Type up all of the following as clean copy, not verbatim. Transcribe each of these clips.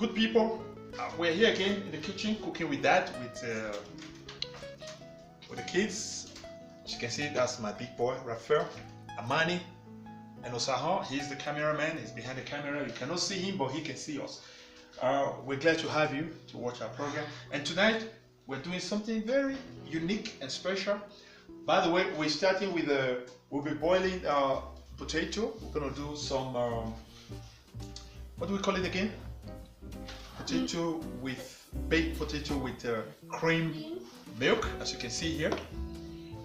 Good people, we're here again in the kitchen cooking with Dad, with the kids. As you can see, that's my big boy, Rafael, Amani, and Osahan. He's the cameraman, he's behind the camera. You cannot see him, but he can see us. We're glad to have you to watch our program. And tonight, we're doing something very unique and special. By the way, we're starting with we'll be boiling potato. We're gonna do some, what do we call it again? Potato with, baked potato with cream milk, as you can see here.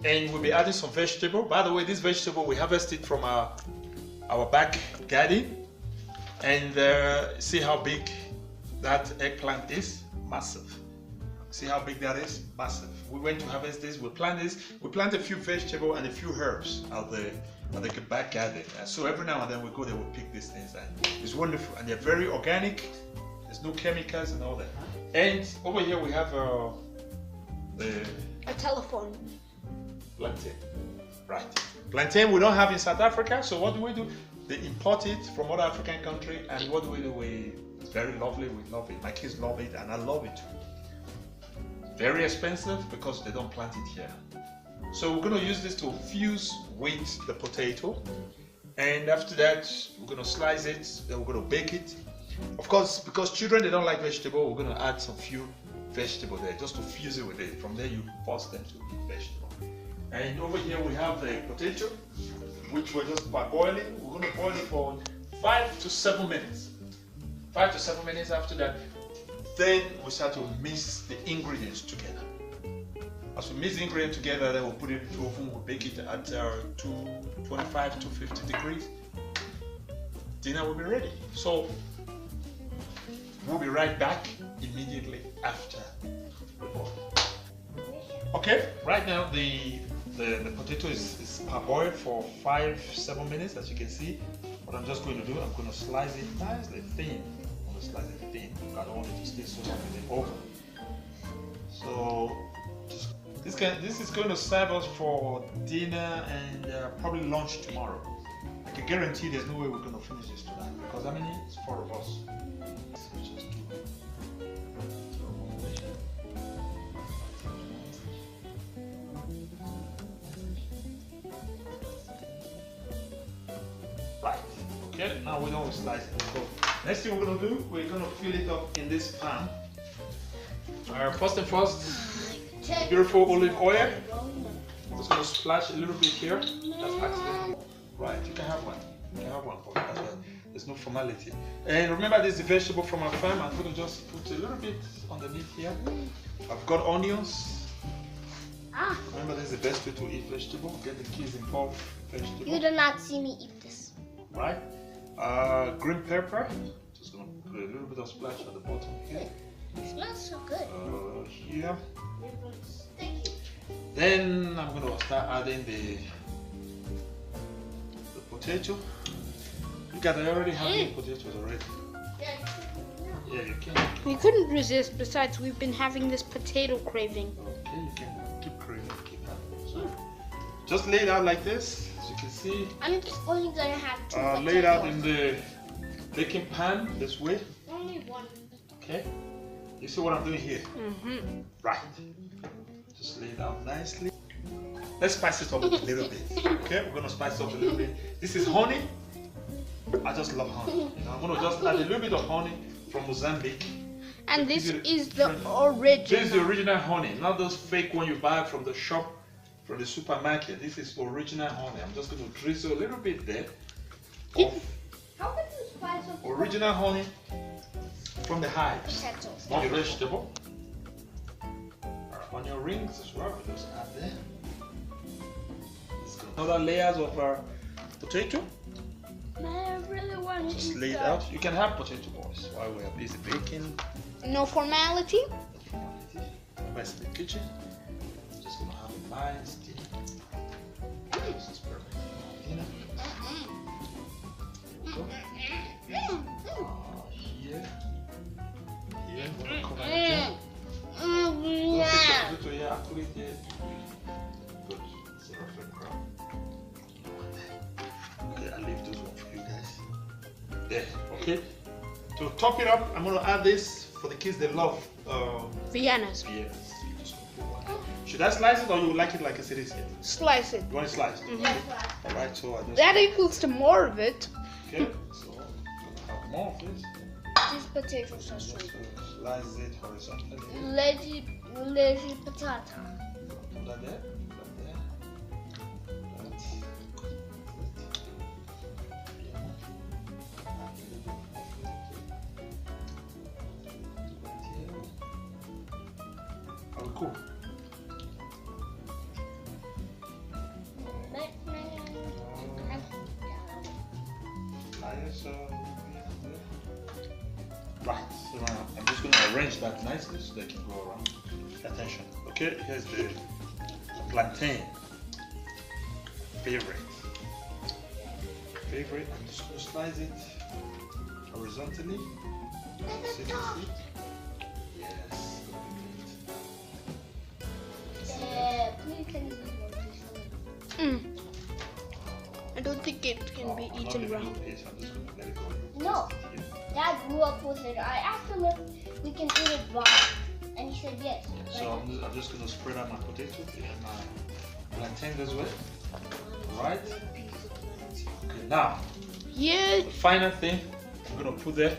And we'll be adding some vegetable. By the way, this vegetable we harvested from our back garden. And see how big that eggplant is? Massive. See how big that is? Massive. We went to harvest this, we plant this. We plant a few vegetables and a few herbs out the back garden. So every now and then we go there, we pick these things, and it's wonderful. And they're very organic. There's no chemicals and all that. And over here we have a telephone. Plantain. Right. Plantain we don't have in South Africa, so what do? They import it from other African country, and what do? It's very lovely, we love it. My kids love it, and I love it too. Very expensive because they don't plant it here. So we're going to use this to fuse with the potato, and after that we're going to slice it, then we're going to bake it. Of course, because children, they don't like vegetable, we're going to add some few vegetable there just to fuse it with it. From there you force them to eat vegetable. And over here we have the potato, which we're just boiling. We're going to boil it for 5 to 7 minutes. 5 to 7 minutes. After that, then we start to mix the ingredients together. As we mix the ingredients together, then we'll put it into the oven. We'll bake it at 225 to 50 degrees. Dinner will be ready. So we'll be right back immediately after the boil. Okay, right now the potato is parboiled for 5-7 minutes, as you can see. What I'm just going to do, I'm going to slice it nicely thin. I'm going to slice it thin. I don't want it to stay so long in the oven. So this is going to serve us for dinner and probably lunch tomorrow. I can guarantee there's no way we're going to finish this tonight, because how many? It's 4 of us. Right. Okay, now we don't slice it. So next thing we're going to do, we're going to fill it up in this pan. First and first, beautiful olive oil. I'm just going to splash a little bit here. That's accidental. Right, you can have one. You can have one for as well. There's no formality. And remember, this is the vegetable from our farm. I'm going to just put a little bit underneath here. I've got onions. Remember, this is the best way to eat vegetable. Get the kids involved with vegetable. You do not see me eat this. Right. Green pepper. Just going to put a little bit of splash at the bottom here. It smells so good. Here. Then I'm going to start adding the potato. Look at, I already have the potatoes already. Yeah, you can. We couldn't resist. Besides, we've been having this potato craving. Okay, you can keep craving, keep having. So, just lay it out like this, as you can see. I'm just only gonna have 2 potatoes. Lay it out in the baking pan this way. Only 1. Okay. You see what I'm doing here? Mm-hmm. Right. Just lay it out nicely. Let's spice it up a little bit. Okay, we're gonna spice it up a little bit. This is honey. I just love honey. You know, I'm gonna just add a little bit of honey from Mozambique. And this is the original. This is the original honey, not those fake one you buy from the shop, from the supermarket. This is original honey. I'm just gonna drizzle a little bit there of How can you spice up original honey from the hives. potatoes? On your vegetable. On your rings as well, we just add there. Another layers of our potato. I really want to Just eat lay it that. out. You can have potato balls while we are busy baking. No formality. Nice in the kitchen. Just gonna have a nice dinner. This is perfect for dinner. Here we go. Here. Here. Gonna cover it. Don't take the potato here. I put it here. Good. It's a perfect crowd. Okay, I'll leave this one for you guys. There. Okay. To top it up, I'm gonna add this for the kids. They love Vienna's. Yes. Should I slice it or you like it like it is here? Slice it. You want it sliced? Mm-hmm. Alright, so I just... That equals to more of it. Okay, so I'm gonna have more of this. These potatoes are sweet. Slice it horizontally. Lazy potato. Put that there. Put that there. That's it. Are we cool? Right, so now I'm just going to arrange that nicely so they can go around. Attention. Okay, here's the plantain. Favorite. I'm just going to slice it horizontally. See the seed? Yes. Please can you do this one? I don't think it can be I'm not eaten gonna raw. do this, I'm just going to let it go. No. Yeah. Dad grew up with it. I asked him if we can eat it raw, and he said yes. So I'm just going to spread out my potato and my plantain as well. Right? Okay, now Yeah. the final thing I'm going to put there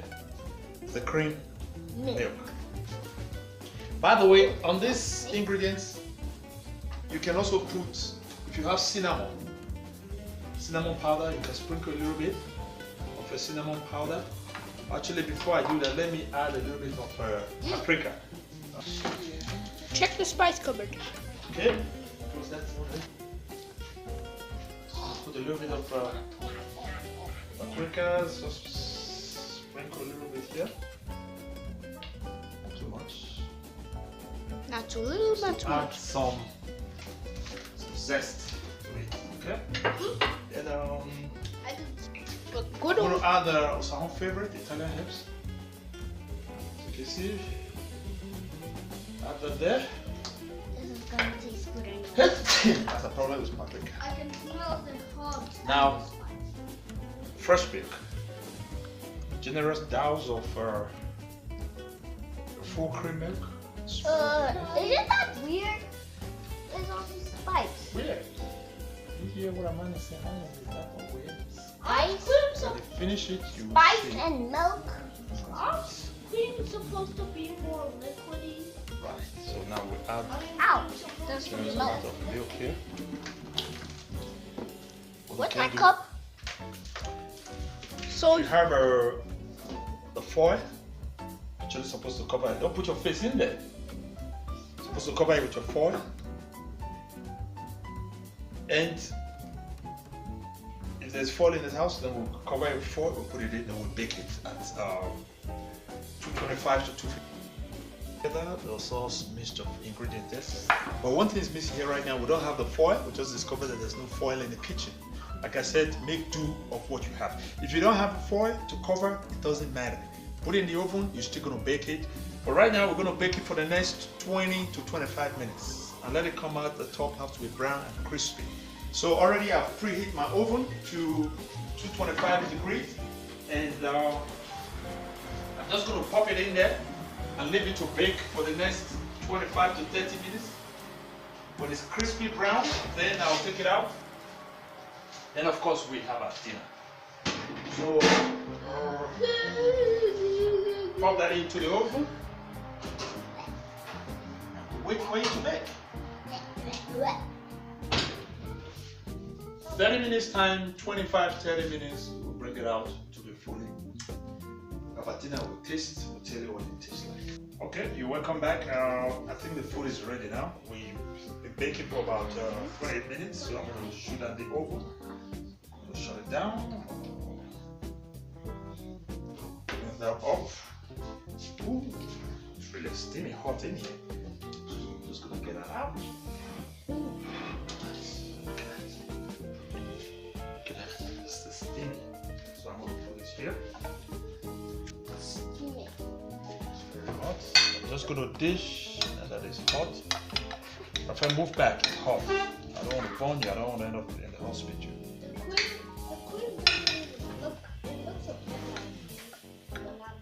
is the cream milk. By the way, on these ingredients, you can also put, if you have cinnamon powder, you can sprinkle a little bit of a cinnamon powder. Actually, before I do that, let me add a little bit of paprika. Check the spice cupboard. Okay, close that one there. Put a little bit of paprika, just sprinkle a little bit here. Not too much. Not too little, not too Add much. some zest to it. Okay. And But I'm good going old. to add some favorite Italian herbs. So you can see. Add that there. This is gonna taste good anyway. That's a problem with paprika. I can smell the herbs. Now, fresh milk. Generous dose of full cream milk. Isn't that weird? There's also spice. Weird. You hear what Amanda saying? Is that what weird? Spice, When you finish it, you will spice see. and milk. Aren't cream supposed to be more liquidy? Right. So now we add Ow! There's generous milk. amount of milk here. What's Okay, my cup? So You have the foil. Actually, supposed to cover it. Don't put your face in there. Supposed to cover it with your foil. And if there's foil in this house, then we'll cover it with foil. We'll put it in, then we'll bake it at 225 to 250. The sauce mixture of ingredients there. But one thing is missing here right now. We don't have the foil. We just discovered that there's no foil in the kitchen. Like I said, make do of what you have. If you don't have foil to cover, it doesn't matter. Put it in the oven, you're still gonna bake it. But right now, we're gonna bake it for the next 20 to 25 minutes. And let it come out, the top has to be brown and crispy. So already I've preheat my oven to 225 degrees. And I'm just gonna pop it in there and leave it to bake for the next 25 to 30 minutes. When it's crispy brown, then I'll take it out. Then of course we have our dinner. So pop that into the oven. Wait for it to bake. 30 minutes time, 25-30 minutes, we'll bring it out to be fully. Dinner will taste, we'll tell you what it tastes like. Okay, you're welcome back. I think the food is ready now. We've been baking for about 28 minutes, so I'm going to shoot at the oven. I'm going to shut it down. Turn that off. Ooh, it's really steamy hot in here. So I'm just going to get that out. It's the steamy. So I'm going to put this here. Hot. I'm just going to dish, and that is hot. If I move back, it's hot. I don't want to burn you, I don't want to end up in the hospital. The cream doesn't even look, it looks a bit like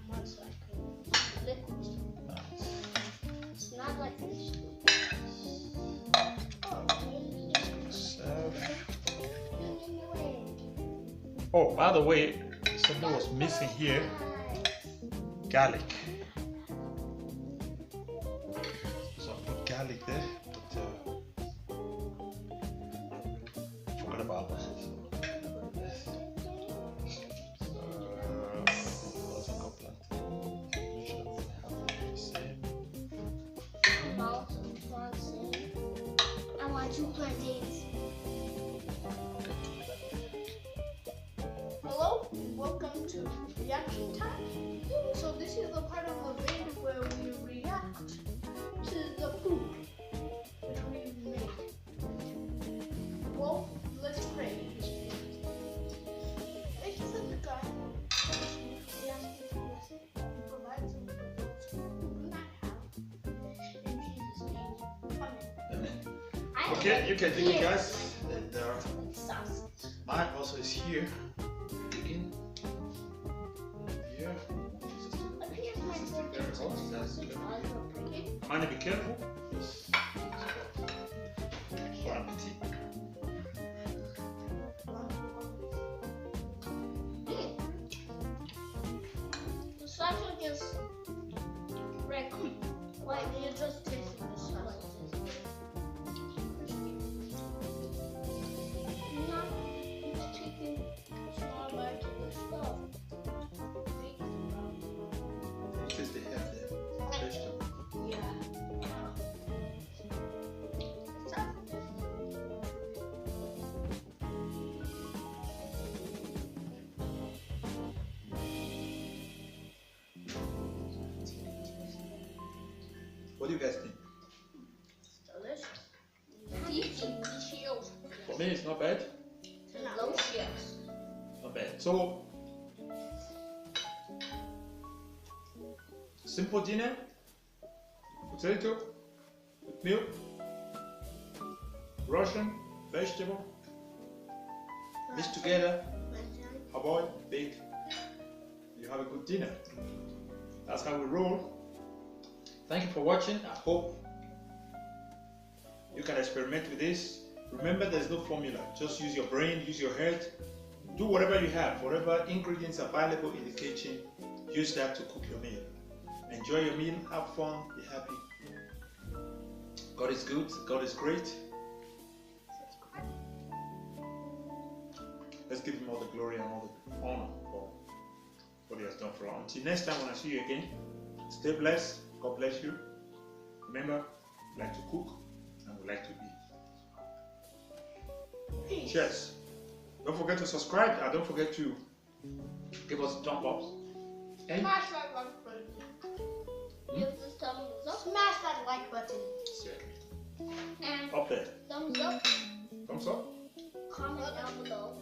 Oh, by the way, something was missing here. Garlic. So I put garlic there, but forgot about that. I want 2 plantains. Hello, welcome to reaction time. So this is the part of the video where we react to the food which we made. Well, let's pray. Thank you for the God. We ask you to bless it and provide some for those who do not have. In Jesus' name, amen. Amen. Okay, you can take it, guys. And Sausage. mine also is here. Again. Here. But here's my sausage. Mind, be careful. Bon appetit. The sausage is red. Why do you just taste the sausage? Not it's taking small bites of the stuff. Because they have the vegetable. Yeah. What do you guys think? Delicious. Delicious. For me, it's not bad. Delicious. Not bad. So, simple dinner, potato, with milk, Russian, vegetable, mixed together, parboiled, baked. You have a good dinner. That's how we roll. Thank you for watching. I hope you can experiment with this. Remember, there's no formula. Just use your brain, use your head. Do whatever you have, whatever ingredients are available in the kitchen. Use that to cook your meal. Enjoy your meal, have fun, be happy. God is good, God is great. Let's give Him all the glory and all the honor for what He has done for us. Until next time when I see you again, stay blessed. God bless you. Remember, we like to cook and we like to eat. Cheers. Don't forget to subscribe and don't forget to give us a thumb up. And Smash that like button. Give this thumbs up. Smash that like button. And up there. thumbs up. Thumbs up. Comment down below.